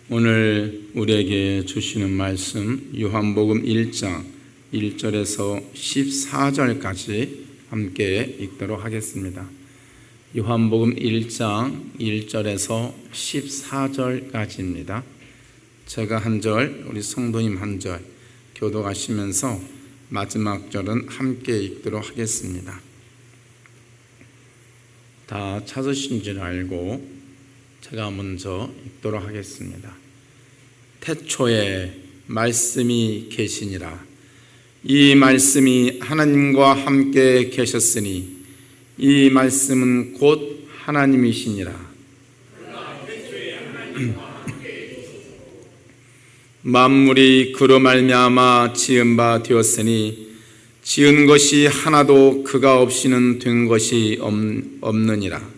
오늘 우리에게 주시는 말씀 요한복음 1장 1절에서 14절까지 함께 읽도록 하겠습니다. 요한복음 1장 1절에서 14절까지입니다. 제가 한 절, 우리 성도님 한 절 교독하시면서 마지막 절은 함께 읽도록 하겠습니다. 다 찾으신 줄 알고 제가 먼저 읽도록 하겠습니다. 태초에 말씀이 계시니라. 이 말씀이 하나님과 함께 계셨으니 이 말씀은 곧 하나님이시니라. 만물이 그로 말미암아 지은 바 되었으니 지은 것이 하나도 그가 없이는 된 것이 없느니라.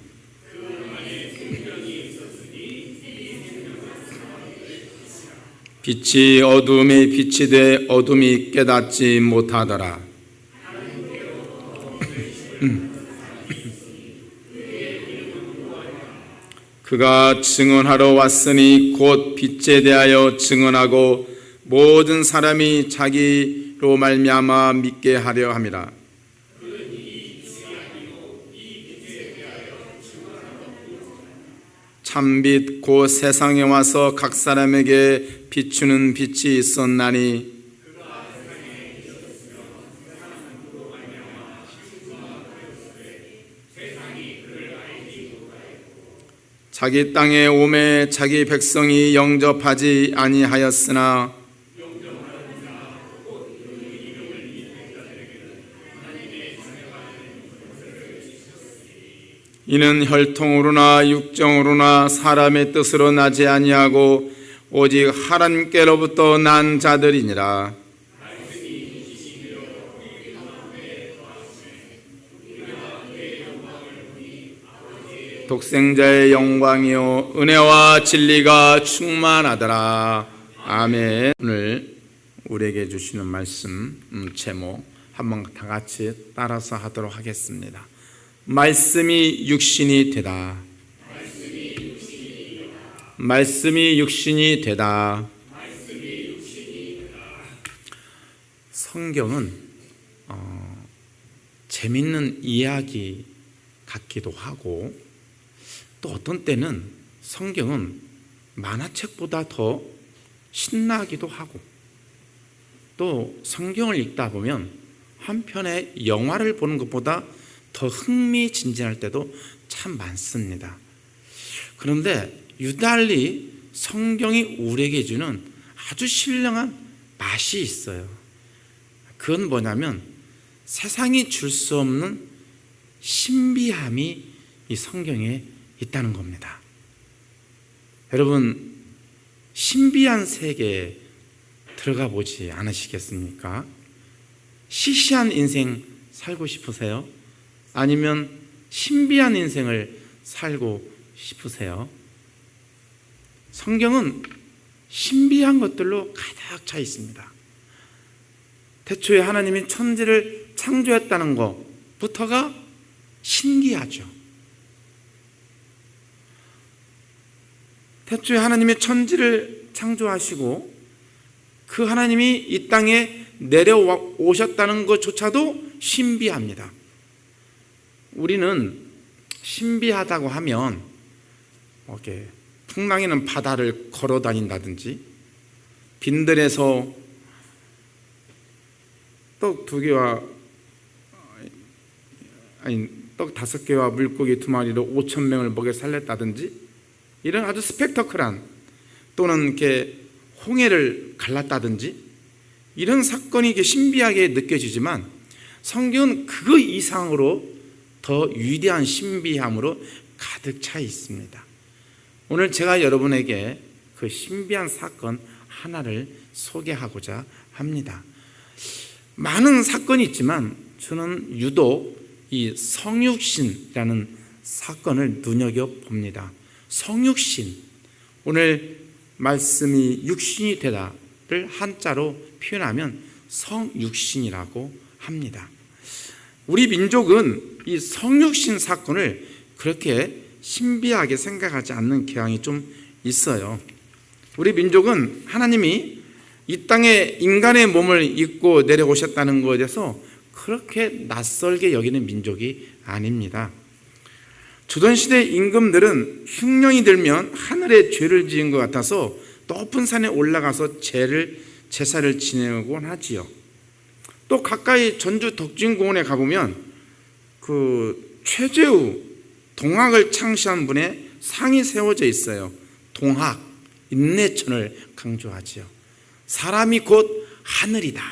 빛이 어둠에 빛이 돼 어둠이 깨닫지 못하더라. 그가 증언하러 왔으니 곧 빛에 대하여 증언하고 모든 사람이 자기로 말미암아 믿게 하려 함이라. 참빛 곧 세상에 와서 각 사람에게 비추는 빛이 있었나니 자기 땅에 오매 자기 백성이 영접하지 아니하였으나 이는 혈통으로나 육정으로나 사람의 뜻으로 나지 아니하고 오직 하나님께로부터 난 자들이니라. 독생자의 영광이요 은혜와 진리가 충만하더라. 아멘. 오늘 우리에게 주시는 말씀 제목 한번 다 같이 따라서 하도록 하겠습니다. 말씀이 육신이 되다. 말씀이 육신이 되다. 성경은 재밌는 이야기 같기도 하고 또 어떤 때는 성경은 만화책보다 더 신나기도 하고 또 성경을 읽다 보면 한편의 영화를 보는 것보다 더 흥미진진할 때도 참 많습니다. 그런데 유달리 성경이 우리에게 주는 아주 신령한 맛이 있어요. 그건 뭐냐면 세상이 줄 수 없는 신비함이 이 성경에 있다는 겁니다. 여러분, 신비한 세계에 들어가 보지 않으시겠습니까? 시시한 인생 살고 싶으세요? 아니면 신비한 인생을 살고 싶으세요? 성경은 신비한 것들로 가득 차 있습니다. 태초에 하나님이 천지를 창조했다는 것부터가 신기하죠. 태초에 하나님이 천지를 창조하시고 그 하나님이 이 땅에 내려오셨다는 것조차도 신비합니다. 우리는 신비하다고 하면 이렇게 풍랑이는 바다를 걸어 다닌다든지 빈들에서 떡 2개와 떡 5개와 물고기 2마리로 5,000명을 먹여 살렸다든지 이런 아주 스펙터클한 또는 이렇게 홍해를 갈랐다든지 이런 사건이 이게 신비하게 느껴지지만 성경은 그 이상으로 더 위대한 신비함으로 가득 차 있습니다. 오늘 제가 여러분에게 그 신비한 사건 하나를 소개하고자 합니다. 많은 사건이 있지만 저는 유독 이 성육신이라는 사건을 눈여겨봅니다. 성육신, 오늘 말씀이 육신이 되다를 한자로 표현하면 성육신이라고 합니다. 우리 민족은 이 성육신 사건을 그렇게 신비하게 생각하지 않는 경향이 좀 있어요. 우리 민족은 하나님이 이 땅에 인간의 몸을 입고 내려오셨다는 것에 대해서 그렇게 낯설게 여기는 민족이 아닙니다. 조선시대 임금들은 흉년이 들면 하늘에 죄를 지은 것 같아서 높은 산에 올라가서 제사를 지내곤 하지요. 또 가까이 전주 덕진공원에 가보면 그 최재우 동학을 창시한 분의 상이 세워져 있어요. 동학, 인내천을 강조하지요. 사람이 곧 하늘이다.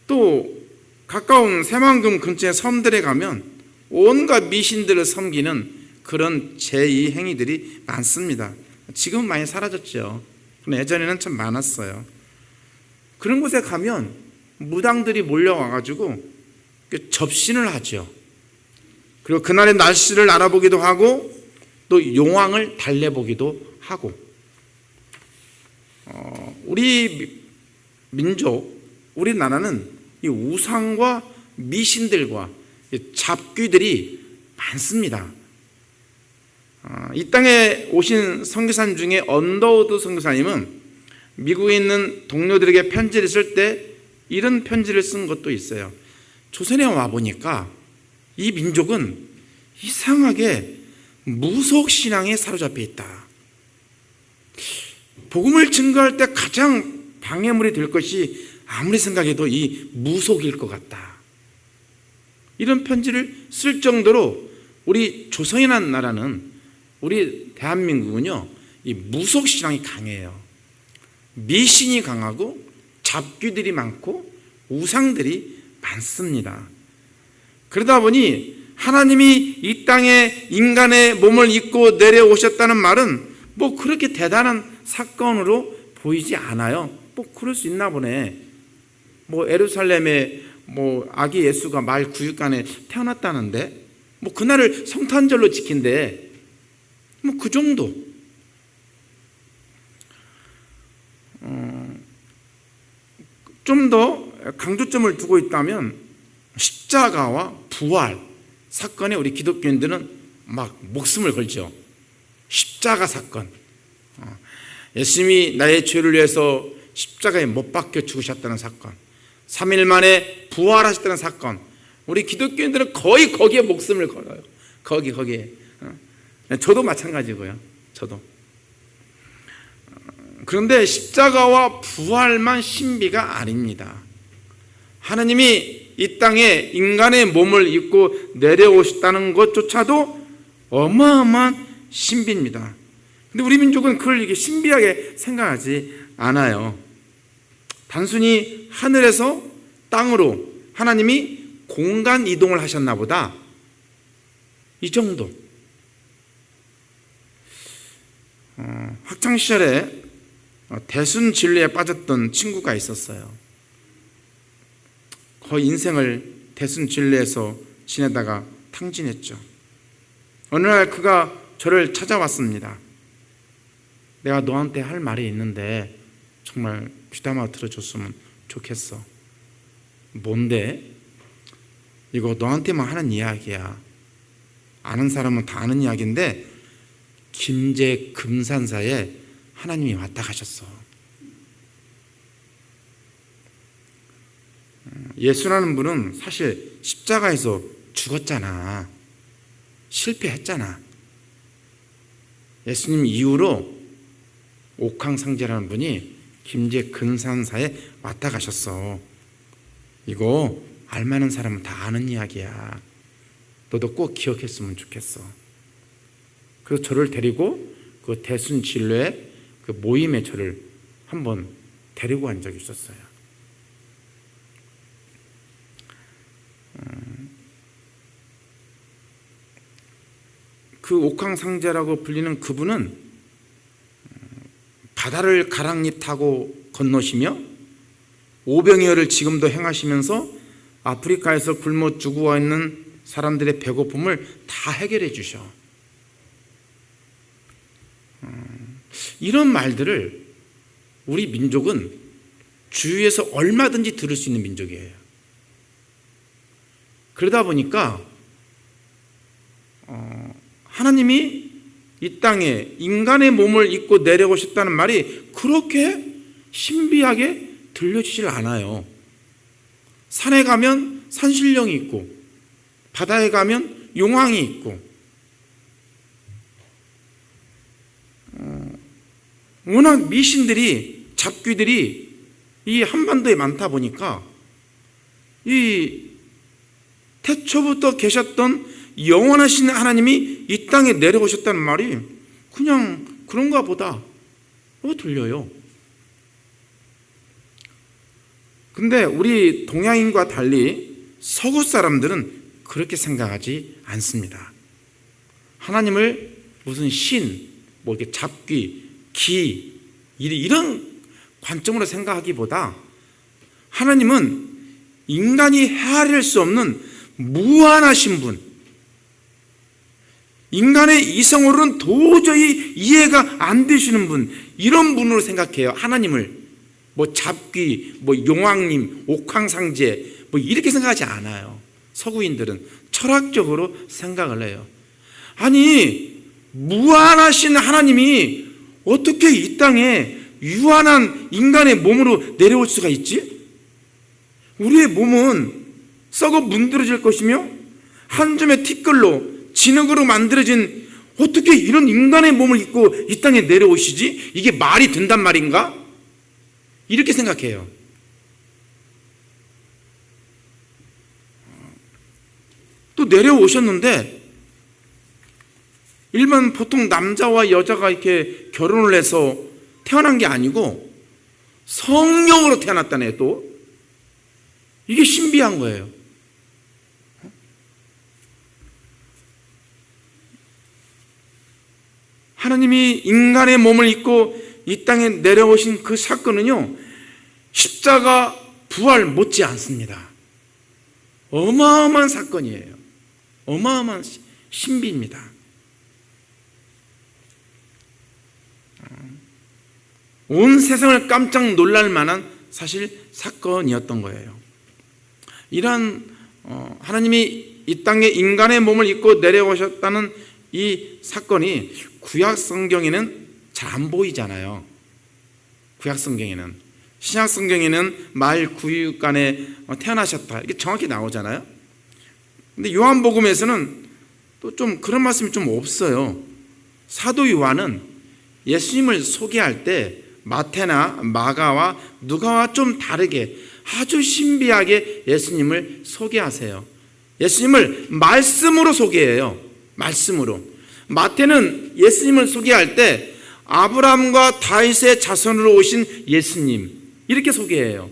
또 가까운 새만금 근처의 섬들에 가면 온갖 미신들을 섬기는 그런 제2 행위들이 많습니다. 지금은 많이 사라졌죠. 그런데 예전에는 참 많았어요. 그런 곳에 가면 무당들이 몰려와가지고 접신을 하죠. 그리고 그날의 날씨를 알아보기도 하고 또 용왕을 달래보기도 하고. 우리 민족, 우리나라는 이 우상과 미신들과 잡귀들이 많습니다. 이 땅에 오신 선교사님 중에 언더우드 선교사님은 미국에 있는 동료들에게 편지를 쓸 때 이런 편지를 쓴 것도 있어요. 조선에 와보니까 이 민족은 이상하게 무속신앙에 사로잡혀 있다. 복음을 증거할 때 가장 방해물이 될 것이 아무리 생각해도 이 무속일 것 같다. 이런 편지를 쓸 정도로 우리 조선이라는 나라는, 우리 대한민국은요, 이 무속신앙이 강해요. 미신이 강하고 잡귀들이 많고 우상들이 많습니다. 그러다 보니 하나님이 이 땅에 인간의 몸을 입고 내려오셨다는 말은 뭐 그렇게 대단한 사건으로 보이지 않아요. 뭐 그럴 수 있나 보네. 뭐 예루살렘에 뭐 아기 예수가 말 9일간에 태어났다는데 뭐 그날을 성탄절로 지킨대. 뭐 그 정도. 좀 더 강조점을 두고 있다면 십자가와 부활 사건에 우리 기독교인들은 막 목숨을 걸죠. 십자가 사건. 예수님이 나의 죄를 위해서 십자가에 못 박혀 죽으셨다는 사건, 3일 만에 부활하셨다는 사건, 우리 기독교인들은 거의 거기에 목숨을 걸어요. 거기에. 저도 마찬가지고요. 저도. 그런데 십자가와 부활만 신비가 아닙니다. 하나님이 이 땅에 인간의 몸을 입고 내려오셨다는 것조차도 어마어마한 신비입니다. 근데 우리 민족은 그걸 이렇게 신비하게 생각하지 않아요. 단순히 하늘에서 땅으로 하나님이 공간 이동을 하셨나 보다. 이 정도. 학창시절에 대순진리에 빠졌던 친구가 있었어요. 거의 인생을 대순진리에서 지내다가 탕진했죠. 어느 날 그가 저를 찾아왔습니다. 내가 너한테 할 말이 있는데 정말 귀담아 들어줬으면 좋겠어. 뭔데? 이거 너한테만 하는 이야기야. 아는 사람은 다 아는 이야기인데 김제 금산사에 하나님이 왔다 가셨어. 예수라는 분은 사실 십자가에서 죽었잖아. 실패했잖아. 예수님 이후로 옥황상제라는 분이 김제 금산사에 왔다 가셨어. 이거 알만한 사람은 다 아는 이야기야. 너도 꼭 기억했으면 좋겠어. 그래서 저를 데리고 그 대순진례 그 모임에 저를 한번 데리고 간 적이 있었어요. 그 옥황상제라고 불리는 그분은 바다를 가랑잎 타고 건너시며 오병이어를 지금도 행하시면서 아프리카에서 굶어 죽어 있는 사람들의 배고픔을 다 해결해 주셔. 이런 말들을 우리 민족은 주위에서 얼마든지 들을 수 있는 민족이에요. 그러다 보니까 하나님이 이 땅에 인간의 몸을 입고 내려오셨다는 말이 그렇게 신비하게 들려지질 않아요. 산에 가면 산신령이 있고 바다에 가면 용왕이 있고 워낙 미신들이 잡귀들이 이 한반도에 많다 보니까 이 태초부터 계셨던 영원하신 하나님이 이 땅에 내려오셨다는 말이 그냥 그런가 보다 들려요. 근데 우리 동양인과 달리 서구 사람들은 그렇게 생각하지 않습니다. 하나님을 무슨 신, 뭐 이렇게 잡귀, 기 이런 관점으로 생각하기보다 하나님은 인간이 헤아릴 수 없는 무한하신 분, 인간의 이성으로는 도저히 이해가 안 되시는 분, 이런 분으로 생각해요. 하나님을 뭐 잡귀, 뭐 용왕님, 옥황상제 뭐 이렇게 생각하지 않아요. 서구인들은 철학적으로 생각을 해요. 아니 무한하신 하나님이 어떻게 이 땅에 유한한 인간의 몸으로 내려올 수가 있지? 우리의 몸은 썩어 문드러질 것이며 한 점의 티끌로 진흙으로 만들어진 어떻게 이런 인간의 몸을 입고 이 땅에 내려오시지? 이게 말이 된단 말인가? 이렇게 생각해요. 또 내려오셨는데 일반 보통 남자와 여자가 이렇게 결혼을 해서 태어난 게 아니고 성령으로 태어났다네. 또 이게 신비한 거예요. 하나님이 인간의 몸을 입고 이 땅에 내려오신 그 사건은요, 십자가 부활 못지 않습니다. 어마어마한 사건이에요. 어마어마한 신비입니다. 온 세상을 깜짝 놀랄 만한 사실 사건이었던 거예요. 이러한 하나님이 이 땅에 인간의 몸을 입고 내려오셨다는 이 사건이 구약 성경에는 잘 안 보이잖아요. 구약 성경에는. 신약 성경에는 말 구육간에 태어나셨다 이게 정확히 나오잖아요. 근데 요한복음에서는 또 좀 그런 말씀이 좀 없어요. 사도 요한은 예수님을 소개할 때 마태나 마가와 누가와 좀 다르게 아주 신비하게 예수님을 소개하세요. 예수님을 말씀으로 소개해요. 말씀으로. 마태는 예수님을 소개할 때 아브라함과 다윗의 자손으로 오신 예수님 이렇게 소개해요.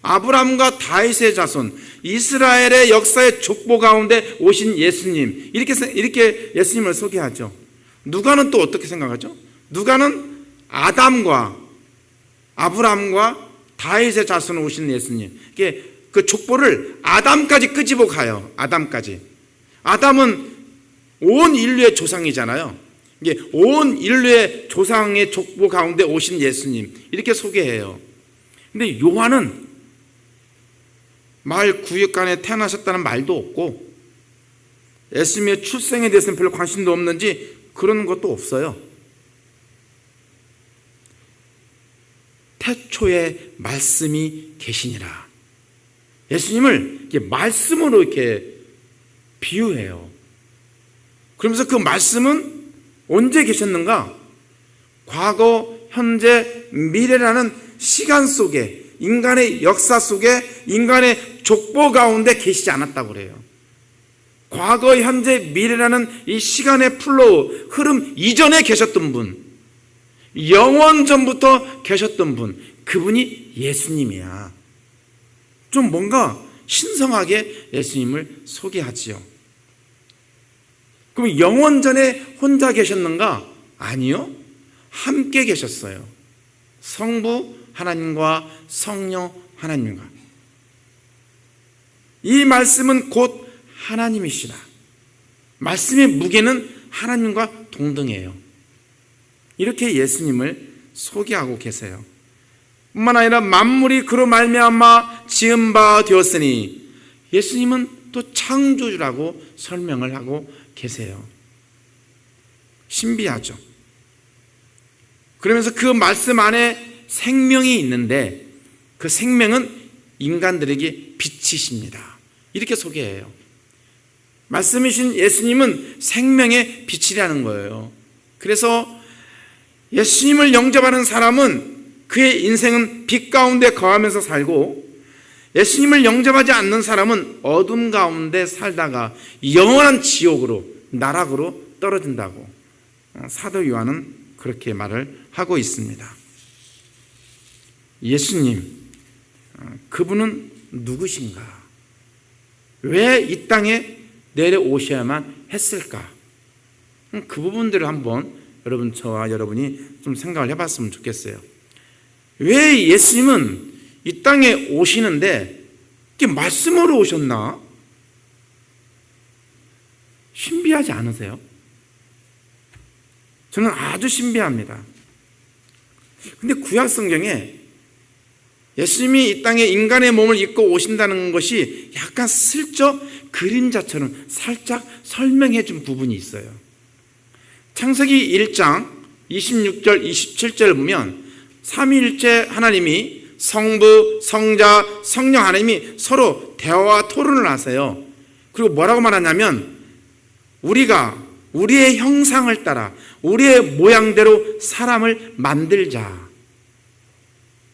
아브라함과 다윗의 자손, 이스라엘의 역사의 족보 가운데 오신 예수님 이렇게 예수님을 소개하죠. 누가는 또 어떻게 생각하죠? 누가는 아담과 아브라함과 다윗의 자손으로 오신 예수님 이게 그 족보를 아담까지 끄집어 가요. 아담까지. 아담은 온 인류의 조상이잖아요. 이게 온 인류의 조상의 족보 가운데 오신 예수님 이렇게 소개해요. 근데 요한은 말 구육간에 태어나셨다는 말도 없고 예수님의 출생에 대해서는 별로 관심도 없는지 그런 것도 없어요. 태초에 말씀이 계시니라. 예수님을 이렇게 말씀으로 이렇게 비유해요. 그러면서 그 말씀은 언제 계셨는가? 과거, 현재, 미래라는 시간 속에 인간의 역사 속에 인간의 족보 가운데 계시지 않았다고 그래요. 과거, 현재, 미래라는 이 시간의 플로우, 흐름 이전에 계셨던 분, 영원 전부터 계셨던 분, 그분이 예수님이야. 좀 뭔가 신성하게 예수님을 소개하지요. 그럼 영원 전에 혼자 계셨는가? 아니요. 함께 계셨어요. 성부 하나님과 성령 하나님과. 이 말씀은 곧 하나님이시라. 말씀의 무게는 하나님과 동등해요. 이렇게 예수님을 소개하고 계세요. 뿐만 아니라 만물이 그로 말미암아 지은 바 되었으니 예수님은 또 창조주라고 설명을 하고 계세요. 신비하죠. 그러면서 그 말씀 안에 생명이 있는데 그 생명은 인간들에게 빛이십니다. 이렇게 소개해요. 말씀이신 예수님은 생명의 빛이라는 거예요. 그래서 예수님을 영접하는 사람은 그의 인생은 빛 가운데 거하면서 살고, 예수님을 영접하지 않는 사람은 어둠 가운데 살다가 영원한 지옥으로, 나락으로 떨어진다고 사도 요한은 그렇게 말을 하고 있습니다. 예수님, 그분은 누구신가? 왜 이 땅에 내려오셔야만 했을까? 그 부분들을 한번 저와 여러분이 좀 생각을 해봤으면 좋겠어요. 왜 예수님은 이 땅에 오시는데 이게 말씀으로 오셨나? 신비하지 않으세요? 저는 아주 신비합니다. 근데 구약 성경에 예수님이 이 땅에 인간의 몸을 입고 오신다는 것이 약간 슬쩍 그림자처럼 살짝 설명해 준 부분이 있어요. 창세기 1장 26절 27절을 보면 삼위일체 하나님이 성부, 성자, 성령 하나님이 서로 대화와 토론을 하세요. 그리고 뭐라고 말하냐면 우리가 우리의 형상을 따라 우리의 모양대로 사람을 만들자,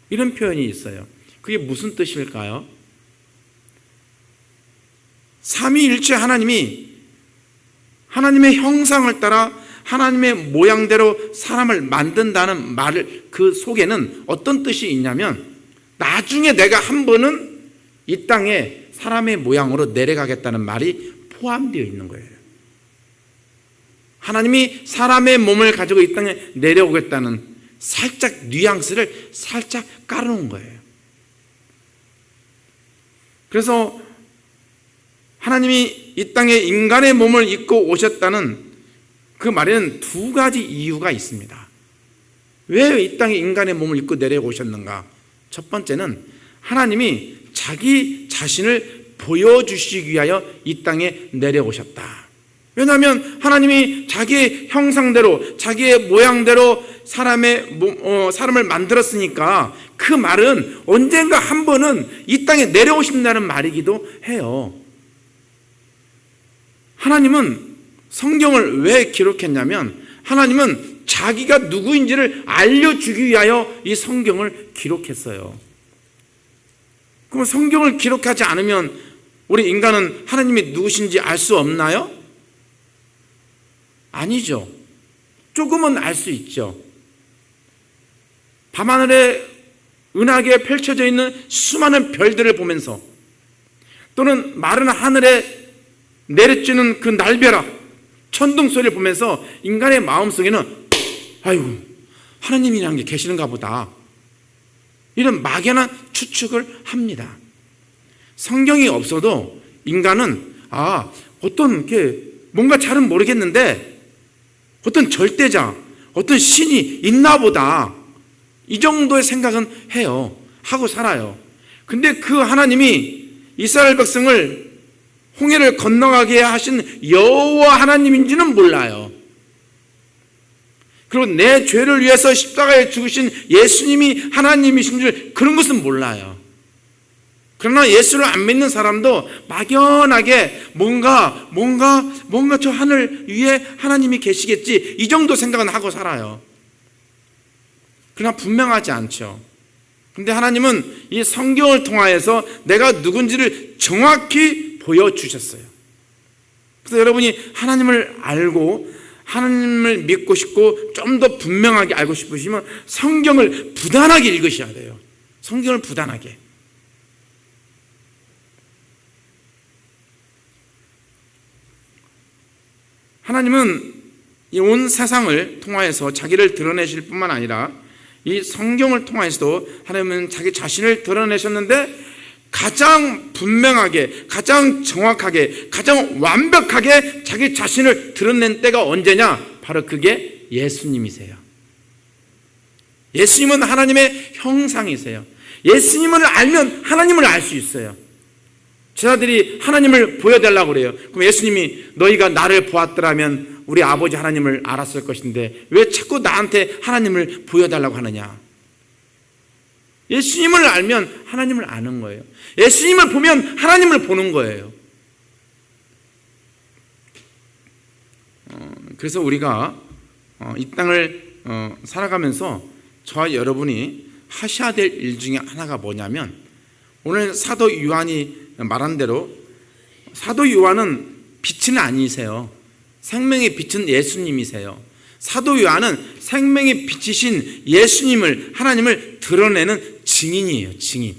이런 표현이 있어요. 그게 무슨 뜻일까요? 삼위일체 하나님이 하나님의 형상을 따라 하나님의 모양대로 사람을 만든다는 말을, 그 속에는 어떤 뜻이 있냐면 나중에 내가 한 번은 이 땅에 사람의 모양으로 내려가겠다는 말이 포함되어 있는 거예요. 하나님이 사람의 몸을 가지고 이 땅에 내려오겠다는 살짝 뉘앙스를 살짝 깔아놓은 거예요. 그래서 하나님이 이 땅에 인간의 몸을 입고 오셨다는 그 말에는 두 가지 이유가 있습니다. 왜 이 땅에 인간의 몸을 입고 내려오셨는가? 첫 번째는 하나님이 자기 자신을 보여주시기 위하여 이 땅에 내려오셨다. 왜냐하면 하나님이 자기의 형상대로 자기의 모양대로 사람을 만들었으니까 그 말은 언젠가 한 번은 이 땅에 내려오신다는 말이기도 해요. 하나님은 성경을 왜 기록했냐면 하나님은 자기가 누구인지를 알려주기 위하여 이 성경을 기록했어요. 그럼 성경을 기록하지 않으면 우리 인간은 하나님이 누구신지 알 수 없나요? 아니죠. 조금은 알 수 있죠. 밤하늘에 은하계에 펼쳐져 있는 수많은 별들을 보면서, 또는 마른 하늘에 내려지는 그 날벼락, 천둥 소리를 보면서 인간의 마음속에는 아이고, 하나님이라는 게 계시는가 보다, 이런 막연한 추측을 합니다. 성경이 없어도 인간은 어떤 뭔가 잘은 모르겠는데 어떤 절대자, 어떤 신이 있나 보다, 이 정도의 생각은 해요. 하고 살아요. 근데 그 하나님이 이스라엘 백성을 홍해를 건너가게 하신 여호와 하나님인지는 몰라요. 그리고 내 죄를 위해서 십자가에 죽으신 예수님이 하나님이신 줄, 그런 것은 몰라요. 그러나 예수를 안 믿는 사람도 막연하게 뭔가 저 하늘 위에 하나님이 계시겠지, 이 정도 생각은 하고 살아요. 그러나 분명하지 않죠. 근데 하나님은 이 성경을 통하여서 내가 누군지를 정확히 보여주셨어요. 그래서 여러분이 하나님을 알고 하나님을 믿고 싶고 좀 더 분명하게 알고 싶으시면 성경을 부단하게 읽으셔야 돼요. 성경을 부단하게. 하나님은 이 온 세상을 통하여서 자기를 드러내실 뿐만 아니라 이 성경을 통하여서도 하나님은 자기 자신을 드러내셨는데 가장 분명하게, 가장 정확하게, 가장 완벽하게 자기 자신을 드러낸 때가 언제냐? 바로 그게 예수님이세요. 예수님은 하나님의 형상이세요. 예수님을 알면 하나님을 알 수 있어요. 제자들이 하나님을 보여달라고 그래요. 그럼 예수님이 너희가 나를 보았더라면 우리 아버지 하나님을 알았을 것인데 왜 자꾸 나한테 하나님을 보여달라고 하느냐? 예수님을 알면 하나님을 아는 거예요. 예수님을 보면 하나님을 보는 거예요. 그래서 우리가 이 땅을 살아가면서 저와 여러분이 하셔야 될 일 중에 하나가 뭐냐면, 오늘 사도 요한이 말한 대로 사도 요한은 빛은 아니세요. 생명의 빛은 예수님이세요. 사도 요한은 생명의 빛이신 예수님을, 하나님을 드러내는 증인이에요. 증인.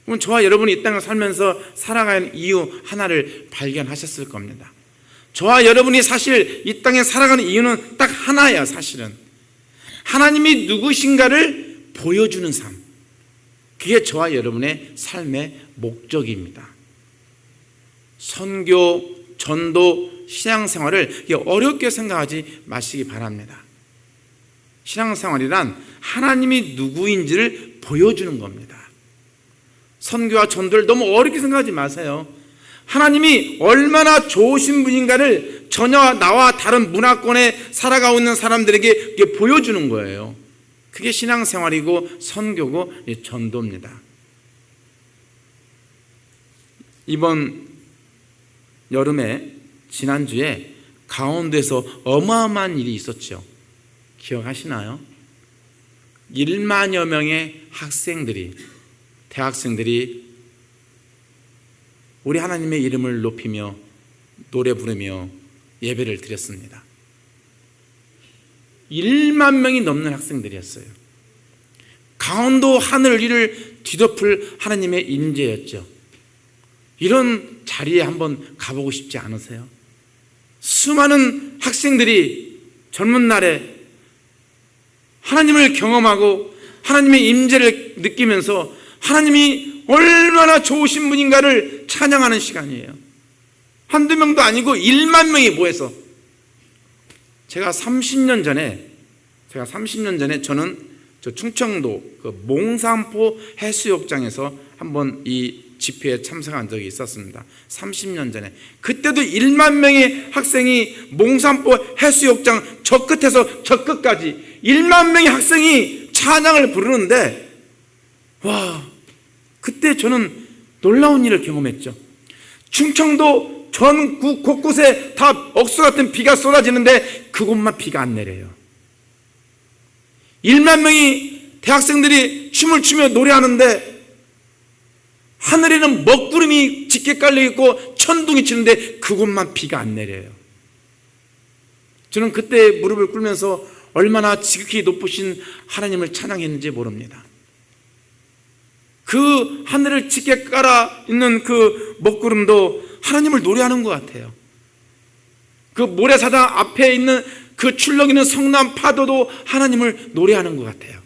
그럼 저와 여러분이 이 땅을 살면서 살아가는 이유 하나를 발견하셨을 겁니다. 저와 여러분이 사실 이 땅에 살아가는 이유는 딱 하나예요. 사실은 하나님이 누구신가를 보여주는 삶, 그게 저와 여러분의 삶의 목적입니다. 선교, 전도, 신앙생활을 어렵게 생각하지 마시기 바랍니다. 신앙생활이란 하나님이 누구인지를 보여주는 겁니다. 선교와 전도를 너무 어렵게 생각하지 마세요. 하나님이 얼마나 좋으신 분인가를 전혀 나와 다른 문화권에 살아가고 있는 사람들에게 보여주는 거예요. 그게 신앙생활이고 선교고 전도입니다. 이번 여름에 지난주에 강원도에서 어마어마한 일이 있었죠. 기억하시나요? 1만여 명의 학생들이, 대학생들이 우리 하나님의 이름을 높이며 노래 부르며 예배를 드렸습니다. 1만 명이 넘는 학생들이었어요. 강원도 하늘 위를 뒤덮을 하나님의 임재였죠. 이런 자리에 한번 가보고 싶지 않으세요? 수많은 학생들이 젊은 날에 하나님을 경험하고 하나님의 임재를 느끼면서 하나님이 얼마나 좋으신 분인가를 찬양하는 시간이에요. 한두 명도 아니고 1만 명이 모여서. 제가 30년 전에 저는 저 충청도 그 몽산포 해수욕장에서 한번 이 집회에 참석한 적이 있었습니다. 30년 전에. 그때도 1만 명의 학생이 몽산포 해수욕장 저 끝에서 저 끝까지 1만 명의 학생이 찬양을 부르는데, 와, 그때 저는 놀라운 일을 경험했죠. 충청도 전국 곳곳에 다 억수 같은 비가 쏟아지는데 그곳만 비가 안 내려요. 1만 명이 대학생들이 춤을 추며 노래하는데 하늘에는 먹구름이 짙게 깔려있고 천둥이 치는데 그곳만 비가 안 내려요. 저는 그때 무릎을 꿇으면서 얼마나 지극히 높으신 하나님을 찬양했는지 모릅니다. 그 하늘을 짙게 깔아 있는 그 먹구름도 하나님을 노래하는 것 같아요. 그 모래사장 앞에 있는 그 출렁이는 성남 파도도 하나님을 노래하는 것 같아요.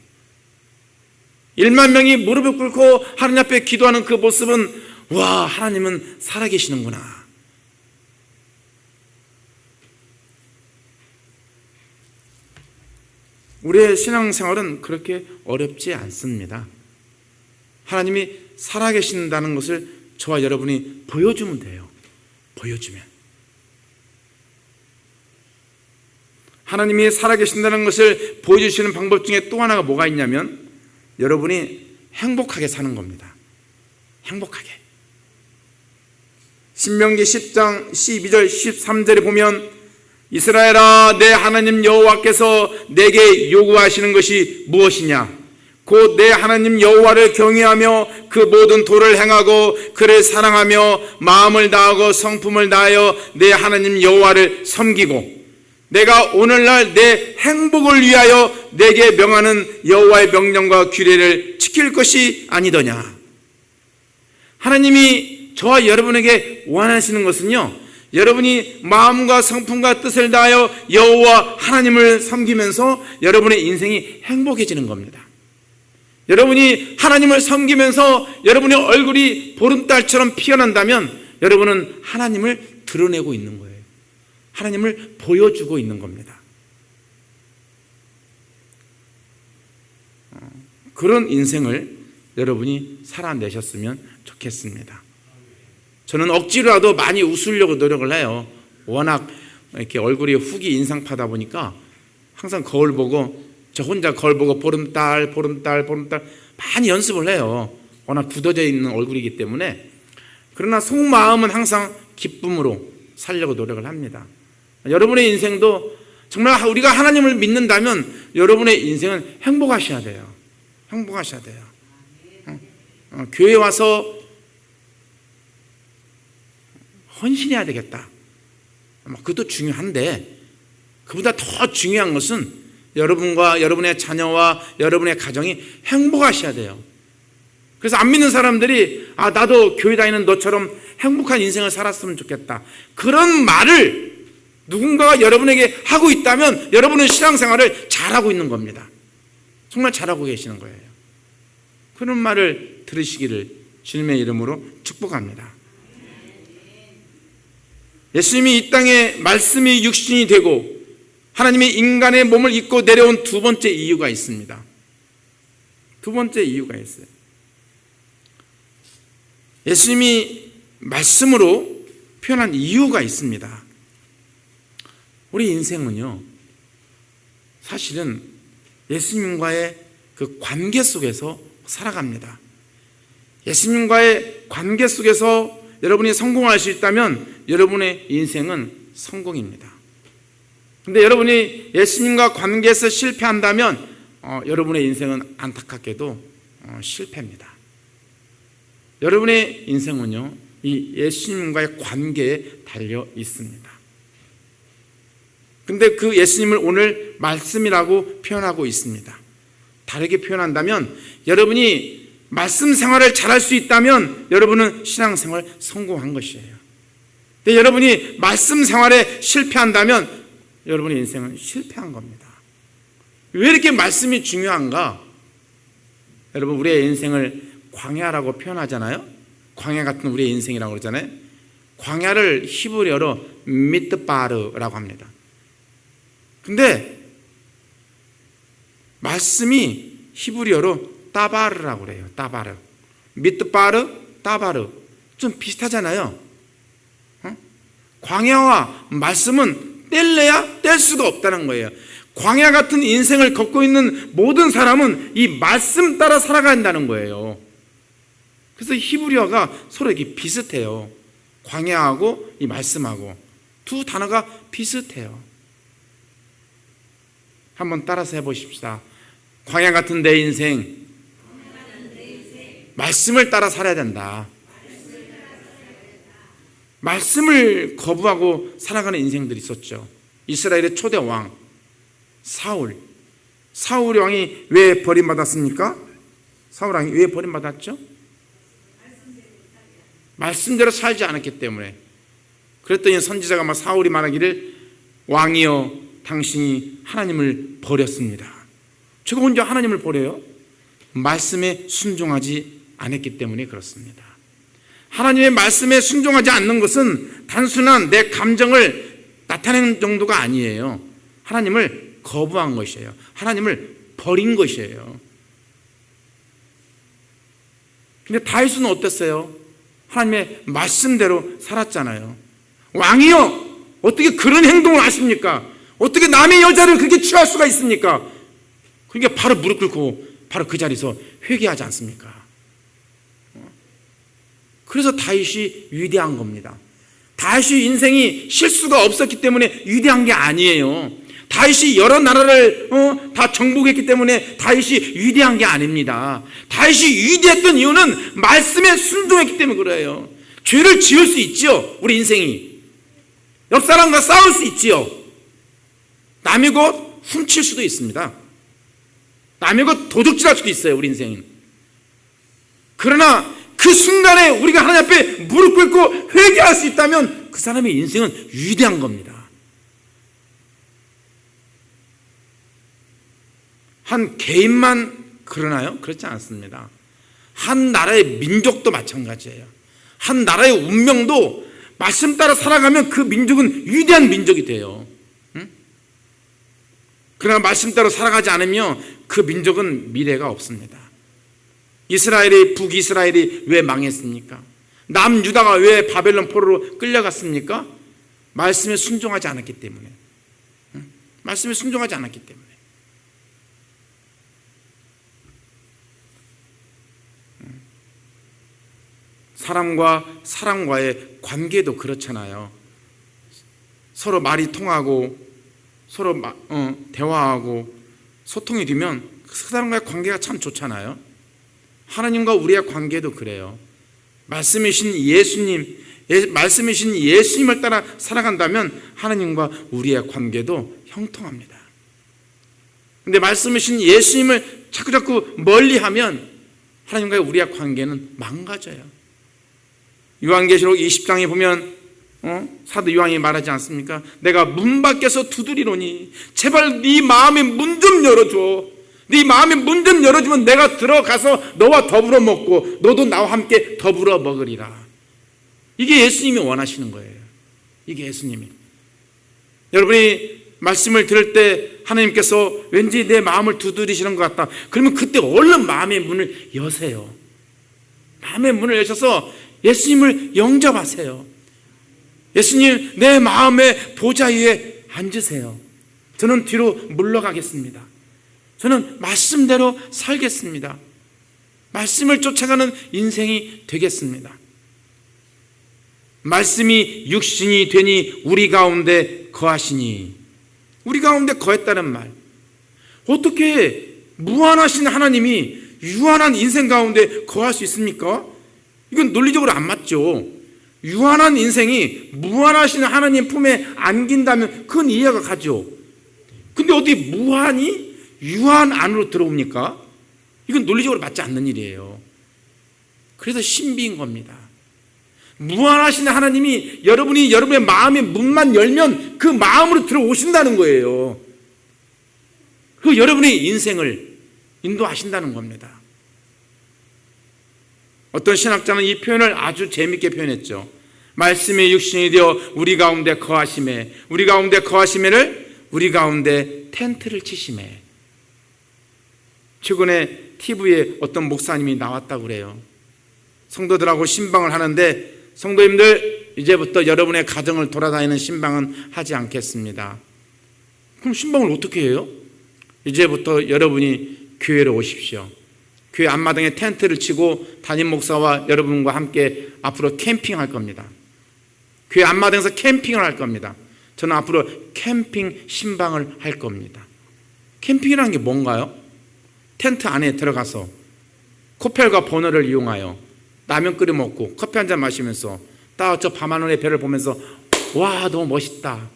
1만 명이 무릎을 꿇고 하나님 앞에 기도하는 그 모습은, 와, 하나님은 살아계시는구나. 우리의 신앙생활은 그렇게 어렵지 않습니다. 하나님이 살아계신다는 것을 저와 여러분이 보여주면 돼요. 보여주면. 하나님이 살아계신다는 것을 보여주시는 방법 중에 또 하나가 뭐가 있냐면, 여러분이 행복하게 사는 겁니다. 행복하게. 신명기 10장 12절 13절에 보면, 이스라엘아, 내 하나님 여호와께서 내게 요구하시는 것이 무엇이냐? 곧 내 하나님 여호와를 경외하며 그 모든 도를 행하고 그를 사랑하며 마음을 다하고 성품을 다하여 내 하나님 여호와를 섬기고, 내가 오늘날 내 행복을 위하여 내게 명하는 여호와의 명령과 규례를 지킬 것이 아니더냐. 하나님이 저와 여러분에게 원하시는 것은요, 여러분이 마음과 성품과 뜻을 다하여 여호와 하나님을 섬기면서 여러분의 인생이 행복해지는 겁니다. 여러분이 하나님을 섬기면서 여러분의 얼굴이 보름달처럼 피어난다면 여러분은 하나님을 드러내고 있는 거예요. 하나님을 보여주고 있는 겁니다. 그런 인생을 여러분이 살아내셨으면 좋겠습니다. 저는 억지로라도 많이 웃으려고 노력을 해요. 워낙 이렇게 얼굴이 훅이 인상파다 보니까 항상 거울 보고, 저 혼자 거울 보고 보름달 많이 연습을 해요. 워낙 굳어져 있는 얼굴이기 때문에. 그러나 속마음은 항상 기쁨으로 살려고 노력을 합니다. 여러분의 인생도 정말 우리가 하나님을 믿는다면 여러분의 인생은 행복하셔야 돼요. 행복하셔야 돼요. 교회 와서 헌신해야 되겠다. 그것도 중요한데, 그보다 더 중요한 것은 여러분과 여러분의 자녀와 여러분의 가정이 행복하셔야 돼요. 그래서 안 믿는 사람들이 나도 교회 다니는 너처럼 행복한 인생을 살았으면 좋겠다, 그런 말을 누군가가 여러분에게 하고 있다면 여러분은 신앙생활을 잘하고 있는 겁니다. 정말 잘하고 계시는 거예요. 그런 말을 들으시기를 주님의 이름으로 축복합니다. 예수님이 이 땅에 말씀이 육신이 되고 하나님이 인간의 몸을 입고 내려온 두 번째 이유가 있습니다. 두 번째 이유가 있어요. 예수님이 말씀으로 표현한 이유가 있습니다. 우리 인생은요, 사실은 예수님과의 그 관계 속에서 살아갑니다. 예수님과의 관계 속에서 여러분이 성공할 수 있다면 여러분의 인생은 성공입니다. 근데 여러분이 예수님과 관계에서 실패한다면 여러분의 인생은 안타깝게도 실패입니다. 여러분의 인생은요, 이 예수님과의 관계에 달려 있습니다. 근데 그 예수님을 오늘 말씀이라고 표현하고 있습니다. 다르게 표현한다면 여러분이 말씀 생활을 잘할 수 있다면 여러분은 신앙생활 성공한 것이에요. 근데 여러분이 말씀 생활에 실패한다면 여러분의 인생은 실패한 겁니다. 왜 이렇게 말씀이 중요한가? 여러분, 우리의 인생을 광야라고 표현하잖아요. 광야 같은 우리의 인생이라고 그러잖아요. 광야를 히브리어로 미드바르라고 합니다. 근데 말씀이 히브리어로 따바르라고 그래요. 따바르. 미드바르, 따바르. 좀 비슷하잖아요. 광야와 말씀은 뗄래야 뗄 수가 없다는 거예요. 광야 같은 인생을 걷고 있는 모든 사람은 이 말씀 따라 살아가야 한다는 거예요. 그래서 히브리어가 서로 이렇게 비슷해요. 광야하고 이 말씀하고 두 단어가 비슷해요. 한번 따라서 해보십시다. 광야 같은 내 인생, 말씀을 따라 살아야 된다. 말씀을 거부하고 살아가는 인생들이 있었죠. 이스라엘의 초대 왕 사울 왕이 왜 버림받았습니까? 사울 왕이 왜 버림받았죠? 말씀대로 살지 않았기 때문에. 그랬더니 선지자가 막 사울이 말하기를 왕이여 당신이 하나님을 버렸습니다. 제가 언제 하나님을 버려요? 말씀에 순종하지 않았기 때문에 그렇습니다. 하나님의 말씀에 순종하지 않는 것은 단순한 내 감정을 나타내는 정도가 아니에요. 하나님을 거부한 것이에요. 하나님을 버린 것이에요. 근데 다윗은 어땠어요? 하나님의 말씀대로 살았잖아요. 왕이요, 어떻게 그런 행동을 하십니까? 어떻게 남의 여자를 그렇게 취할 수가 있습니까? 그러니까 바로 무릎 꿇고 바로 그 자리에서 회개하지 않습니까? 그래서 다윗이 위대한 겁니다. 다윗이 인생이 실수가 없었기 때문에 위대한 게 아니에요. 다윗이 여러 나라를 다 정복했기 때문에 다윗이 위대한 게 아닙니다. 다윗이 위대했던 이유는 말씀에 순종했기 때문에 그래요. 죄를 지을 수 있지요. 우리 인생이 옆 사람과 싸울 수 있지요. 남의 것 훔칠 수도 있습니다. 남의 것 도둑질할 수도 있어요. 우리 인생은. 그러나 그 순간에 우리가 하나님 앞에 무릎 꿇고 회개할 수 있다면 그 사람의 인생은 위대한 겁니다. 한 개인만 그러나요? 그렇지 않습니다. 한 나라의 민족도 마찬가지예요. 한 나라의 운명도 말씀 따라 살아가면 그 민족은 위대한 민족이 돼요. 그러나 말씀 따라 살아가지 않으면 그 민족은 미래가 없습니다. 이스라엘이, 북이스라엘이 왜 망했습니까? 남유다가 왜 바벨론 포로로 끌려갔습니까? 말씀에 순종하지 않았기 때문에. 말씀에 순종하지 않았기 때문에. 사람과 사람과의 관계도 그렇잖아요. 서로 말이 통하고 서로 대화하고 소통이 되면 그 사람과의 관계가 참 좋잖아요. 하나님과 우리의 관계도 그래요. 말씀이신 예수님을 따라 살아간다면 하나님과 우리의 관계도 형통합니다. 근데 말씀이신 예수님을 자꾸 멀리하면 하나님과의 우리의 관계는 망가져요. 요한계시록 20장에 보면 사도 요한이 말하지 않습니까? 내가 문 밖에서 두드리노니 제발 네 마음의 문 좀 열어줘. 네 마음의 문 좀 열어주면 내가 들어가서 너와 더불어 먹고 너도 나와 함께 더불어 먹으리라. 이게 예수님이 원하시는 거예요. 이게 예수님이. 여러분이 말씀을 들을 때 하나님께서 왠지 내 마음을 두드리시는 것 같다. 그러면 그때 얼른 마음의 문을 여세요. 마음의 문을 여셔서 예수님을 영접하세요. 예수님, 내 마음의 보좌 위에 앉으세요. 저는 뒤로 물러가겠습니다. 저는 말씀대로 살겠습니다. 말씀을 쫓아가는 인생이 되겠습니다. 말씀이 육신이 되니 우리 가운데 거하시니. 우리 가운데 거했다는 말. 어떻게 무한하신 하나님이 유한한 인생 가운데 거할 수 있습니까? 이건 논리적으로 안 맞죠. 유한한 인생이 무한하신 하나님 품에 안긴다면 그건 이해가 가죠. 근데 어떻게 무한이 유한 안으로 들어옵니까? 이건 논리적으로 맞지 않는 일이에요. 그래서 신비인 겁니다. 무한하신 하나님이 여러분이 여러분의 마음의 문만 열면 그 마음으로 들어오신다는 거예요. 그 여러분의 인생을 인도하신다는 겁니다. 어떤 신학자는 이 표현을 아주 재밌게 표현했죠. 말씀이 육신이 되어 우리 가운데 거하심에, 우리 가운데 거하심에를 우리 가운데 텐트를 치심에. 최근에 TV에 어떤 목사님이 나왔다고 그래요. 성도들하고 신방을 하는데 성도님들 이제부터 여러분의 가정을 돌아다니는 신방은 하지 않겠습니다. 그럼 신방을 어떻게 해요? 이제부터 여러분이 교회로 오십시오. 교회 앞마당에 텐트를 치고 담임 목사와 여러분과 함께 앞으로 캠핑할 겁니다. 교회 앞마당에서 캠핑을 할 겁니다. 저는 앞으로 캠핑 신방을 할 겁니다. 캠핑이라는 게 뭔가요? 텐트 안에 들어가서 코펠과 버너를 이용하여 라면 끓여 먹고 커피 한잔 마시면서 딱 저 밤하늘의 별을 보면서 와 너무 멋있다.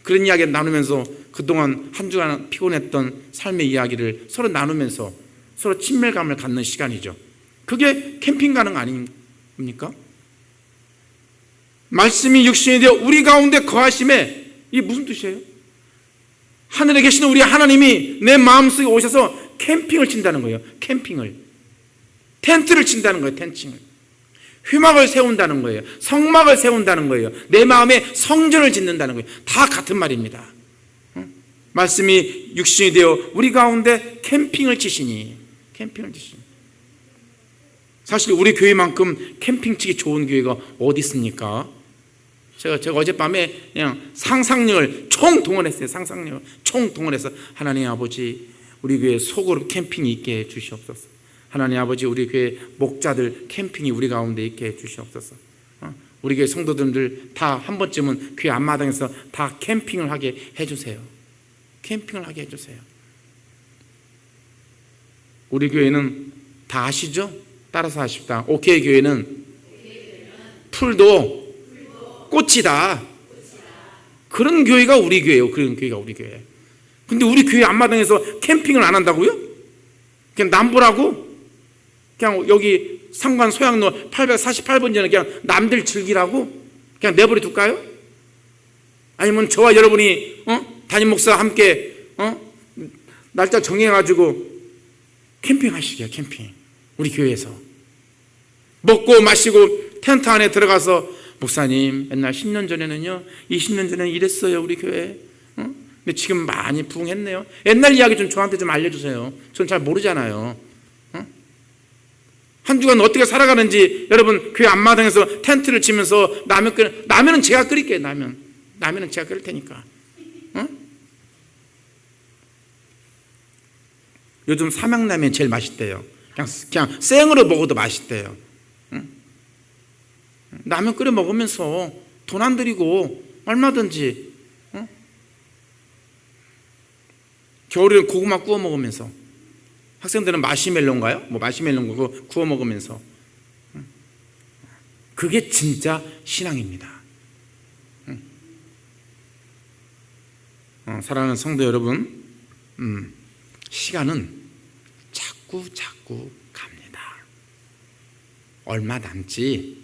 그런 이야기를 나누면서 그동안 한 주간 피곤했던 삶의 이야기를 서로 나누면서 서로 친밀감을 갖는 시간이죠. 그게 캠핑 가는 거 아닙니까? 말씀이 육신이 되어 우리 가운데 거하심에, 이게 무슨 뜻이에요? 하늘에 계시는 우리 하나님이 내 마음속에 오셔서 캠핑을 친다는 거예요. 캠핑을. 텐트를 친다는 거예요. 텐팅을. 휘막을 세운다는 거예요. 성막을 세운다는 거예요. 내 마음에 성전을 짓는다는 거예요. 다 같은 말입니다. 말씀이 육신이 되어 우리 가운데 캠핑을 치시니. 캠핑을 치시니. 사실 우리 교회만큼 캠핑 치기 좋은 교회가 어디 있습니까? 제가 어젯밤에 그냥 상상력을 총동원했어요. 상상력을 총동원해서 하나님 아버지 우리 교회 소그룹 캠핑이 있게 해 주시옵소서. 하나님 아버지 우리 교회 목자들 캠핑이 우리 가운데 있게 해 주시옵소서. 우리 교회 성도들 다 한 번쯤은 교회 앞마당에서 다 캠핑을 하게 해주세요. 캠핑을 하게 해주세요. 우리 교회는 다 아시죠? 따라서 하십시다. 오케이 교회는 풀도 꽃이다. 그런 교회가 우리 교회예요. 그런 교회가 우리 교회. 근데 우리 교회 앞마당에서 캠핑을 안 한다고요? 그냥 남보라고? 그냥 여기 상관 소양로 848번지는 그냥 남들 즐기라고? 그냥 내버려 둘까요? 아니면 저와 여러분이 담임 목사와 함께 날짜 정해가지고 캠핑하시게요. 캠핑. 우리 교회에서 먹고 마시고 텐트 안에 들어가서 목사님 옛날 10년 전에는요 20년 전에는 이랬어요 우리 교회. 근데 지금 많이 부흥했네요. 옛날 이야기 좀 저한테 좀 알려주세요. 전 잘 모르잖아요. 한 주간 어떻게 살아가는지 여러분 교회 앞마당에서 텐트를 치면서 라면은 제가 끓일게요. 라면 라면은 제가 끓일 테니까. 어? 요즘 삼양라면 제일 맛있대요. 그냥 생으로 먹어도 맛있대요. 응? 라면 끓여 먹으면서 돈 안 들이고 얼마든지, 응? 겨울에는 고구마 구워 먹으면서, 학생들은 마시멜로인가요? 뭐 마시멜로 그거 구워 먹으면서, 응? 그게 진짜 신앙입니다. 응? 사랑하는 성도 여러분, 시간은 자꾸 갑니다. 얼마 남지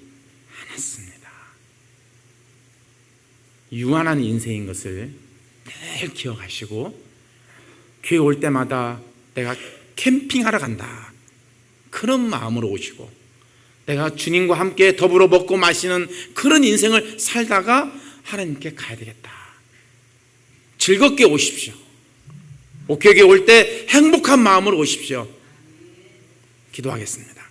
않았습니다. 유한한 인생인 것을 늘 기억하시고, 교회 올 때마다 내가 캠핑하러 간다, 그런 마음으로 오시고, 내가 주님과 함께 더불어 먹고 마시는 그런 인생을 살다가 하나님께 가야 되겠다. 즐겁게 오십시오. 목회에 올 때 행복한 마음으로 오십시오. 기도하겠습니다.